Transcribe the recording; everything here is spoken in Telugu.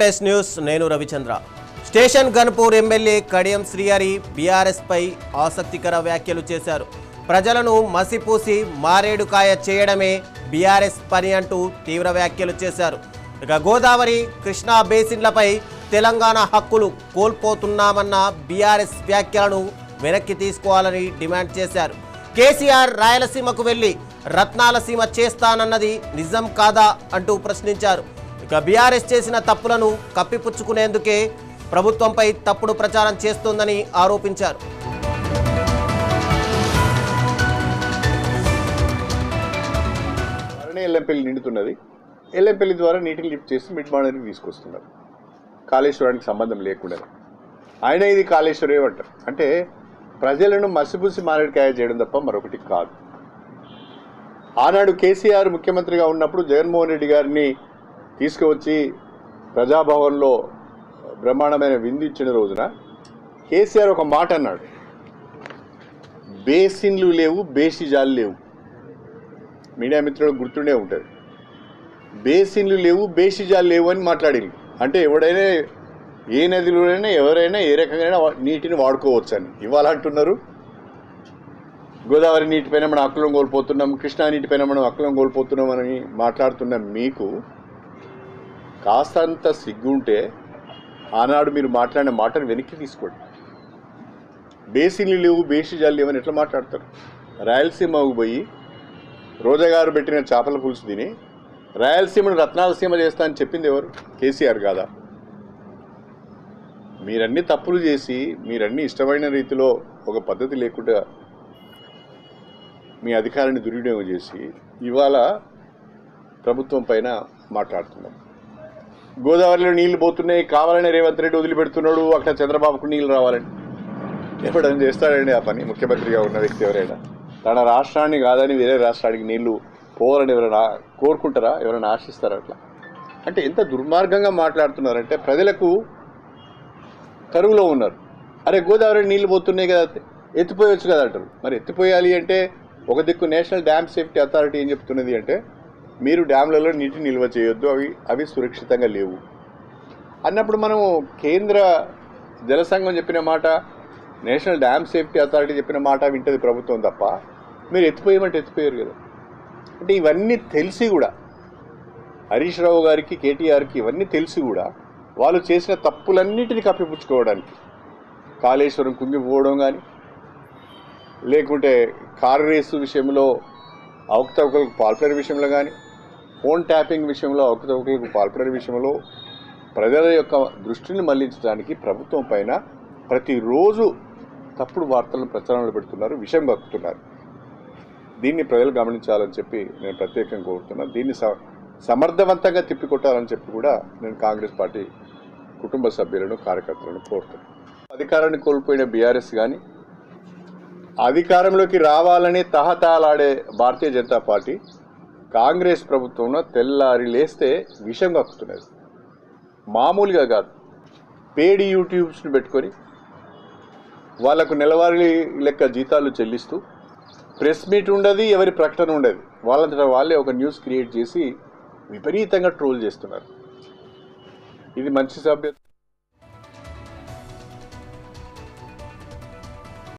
టెస్ట్ న్యూస్ నేను Ravichandra. Station Ghanpur MLA Kadiyam Srihari BRS పై ఆసక్తికర వ్యాఖ్యలు చేశారు. ప్రజలను మసిపూసి మారేడుకాయ చేయడమే బీఆర్ఎస్ పని అంటూ తీవ్ర వ్యాఖ్యలు చేశారు. ఇక గోదావరి కృష్ణా బేసిన్లపై తెలంగాణ హక్కులు కోల్పోతున్నామన్న బీఆర్ఎస్ వ్యాఖ్యలను వెనక్కి తీసుకోవాలని డిమాండ్ చేశారు. కేసీఆర్ రాయలసీమకు వెళ్లి రత్నాలసీమ చేస్తానన్నది నిజం కాదా అంటూ ప్రశ్నించారు. ఇక బీఆర్ఎస్ చేసిన తప్పులను కప్పిపుచ్చుకునేందుకే ప్రభుత్వంపై తప్పుడు ప్రచారం చేస్తోందని ఆరోపించారు. ఎల్లంపల్లి నిండుతున్నది. ఎల్లంపల్లి ద్వారా నీటిని లిఫ్ట్ చేసి మిడ్ మానేరుకి తీసుకొస్తున్నారు, కాళేశ్వరానికి సంబంధం లేకుండా. ఆయన ఇది కాళేశ్వరం ఏమంటారు అంటే ప్రజలను మసిపూసి మారేడుకాయ చేయడం తప్ప మరొకటి కాదు. ఆనాడు కేసీఆర్ ముఖ్యమంత్రిగా ఉన్నప్పుడు జగన్మోహన్ రెడ్డి గారిని తీసుకువచ్చి ప్రజాభవన్లో బ్రహ్మాండమైన విందు ఇచ్చిన రోజున కేసీఆర్ ఒక మాట అన్నాడు, బేసిన్లు లేవు, బేసిజాలు లేవు. మీడియా మిత్రులకు గుర్తుండే ఉంటుంది. బేసిన్లు లేవు, బేసిజాలు లేవు అని మాట్లాడింది. అంటే ఎవడైనా ఏ నదిలోనైనా ఎవరైనా ఏ రకంగా నీటిని వాడుకోవచ్చు అని. ఇవాళ అంటున్నారు గోదావరి నీటిపైన మనం హక్కులను కోల్పోతున్నాం, కృష్ణా నీటిపైన మనం హక్కులను కోల్పోతున్నాం అని మాట్లాడుతున్న మీకు కాస్తంత సిగ్గుంటే ఆనాడు మీరు మాట్లాడిన మాటను వెనక్కి తీసుకోండి. బేసిన్లు లేవు, బేసిజాలు లేవని ఎట్లా మాట్లాడతారు? రాయలసీమకు పోయి రోజా గారు పెట్టిన చేపల పులుసు తిని రాయలసీమను రత్నాలసీమ చేస్తా అని చెప్పింది ఎవరు? కేసీఆర్ కాదా? మీరన్నీ తప్పులు చేసి మీరన్నీ ఇష్టమైన రీతిలో ఒక పద్ధతి లేకుండా మీ అధికారాన్ని దుర్వినియోగం చేసి ఇవాళ ప్రభుత్వం పైన మాట్లాడుతున్నాం. గోదావరిలో నీళ్లు పోతున్నాయి, కావాలని రేవంత్ రెడ్డి వదిలిపెడుతున్నాడు, అక్కడ చంద్రబాబుకు నీళ్ళు రావాలని. ఎప్పుడైనా చేస్తాడండి ఆ పని? ముఖ్యమంత్రిగా ఉన్న వ్యక్తి ఎవరైనా తన రాష్ట్రాన్ని కాదని వేరే రాష్ట్రానికి నీళ్లు పోవాలని ఎవరైనా కోరుకుంటారా? ఎవరైనా ఆశిస్తారా? అట్లా అంటే ఎంత దుర్మార్గంగా మాట్లాడుతున్నారంటే ప్రజలకు కరువులో ఉన్నారు. అరే గోదావరి నీళ్లు పోతున్నాయి కదా, ఎత్తిపోయవచ్చు కదా అంటారు. మరి ఎత్తిపోయాలి అంటే ఒక దిక్కు నేషనల్ డ్యామ్ సేఫ్టీ అథారిటీ ఏం చెప్తున్నది అంటే మీరు డ్యామ్లలో నీటిని నిల్వ చేయొద్దు, అవి సురక్షితంగా లేవు అన్నప్పుడు మనం కేంద్ర జలసంఘం చెప్పిన మాట, నేషనల్ డ్యామ్ సేఫ్టీ అథారిటీ చెప్పిన మాట వింటది ప్రభుత్వం తప్ప మీరు ఎత్తిపోయమంటే ఎత్తిపోయారు కదా. అంటే ఇవన్నీ తెలిసి కూడా హరీష్ రావు గారికి, కేటీఆర్కి ఇవన్నీ తెలిసి కూడా వాళ్ళు చేసిన తప్పులన్నిటిని కప్పిపుచ్చుకోవడానికి కాళేశ్వరం కుంగిపోవడం కానీ, లేకుంటే కారు రేసు విషయంలో అవకతవకలకు పాల్పడే విషయంలో కానీ, ఫోన్ ట్యాపింగ్ విషయంలో అవకతవకలకు పాల్పడే విషయంలో ప్రజల యొక్క దృష్టిని మళ్లించడానికి ప్రభుత్వం పైన ప్రతిరోజు తప్పుడు వార్తలను ప్రచారంలో పెడుతున్నారు, విషయం కక్కుతున్నారు. దీన్ని ప్రజలు గమనించాలని చెప్పి నేను ప్రత్యేకంగా కోరుతున్నాను. దీన్ని సమర్థవంతంగా తిప్పికొట్టాలని చెప్పి కూడా నేను కాంగ్రెస్ పార్టీ కుటుంబ సభ్యులను, కార్యకర్తలను కోరుతున్నాను. అధికారాన్ని కోల్పోయిన బీఆర్ఎస్ కానీ, అధికారంలోకి రావాలని తహతహలాడే భారతీయ జనతా పార్టీ కాంగ్రెస్ ప్రభుత్వంలో తెల్లారి లేస్తే విషం కక్కుతున్నది. మామూలుగా కాదు, పేడ్ యూట్యూబ్స్ని పెట్టుకొని వాళ్లకు నెలవారీ లెక్క జీతాలు చెల్లిస్తూ ప్రెస్ మీట్ ఉండదు, ఎవరి ప్రకటన ఉండదు. వాళ్ళంతటా వాళ్ళే ఒక న్యూస్ క్రియేట్ చేసి విపరీతంగా ట్రోల్ చేస్తున్నారు. ఇది మంచి సభ్యత.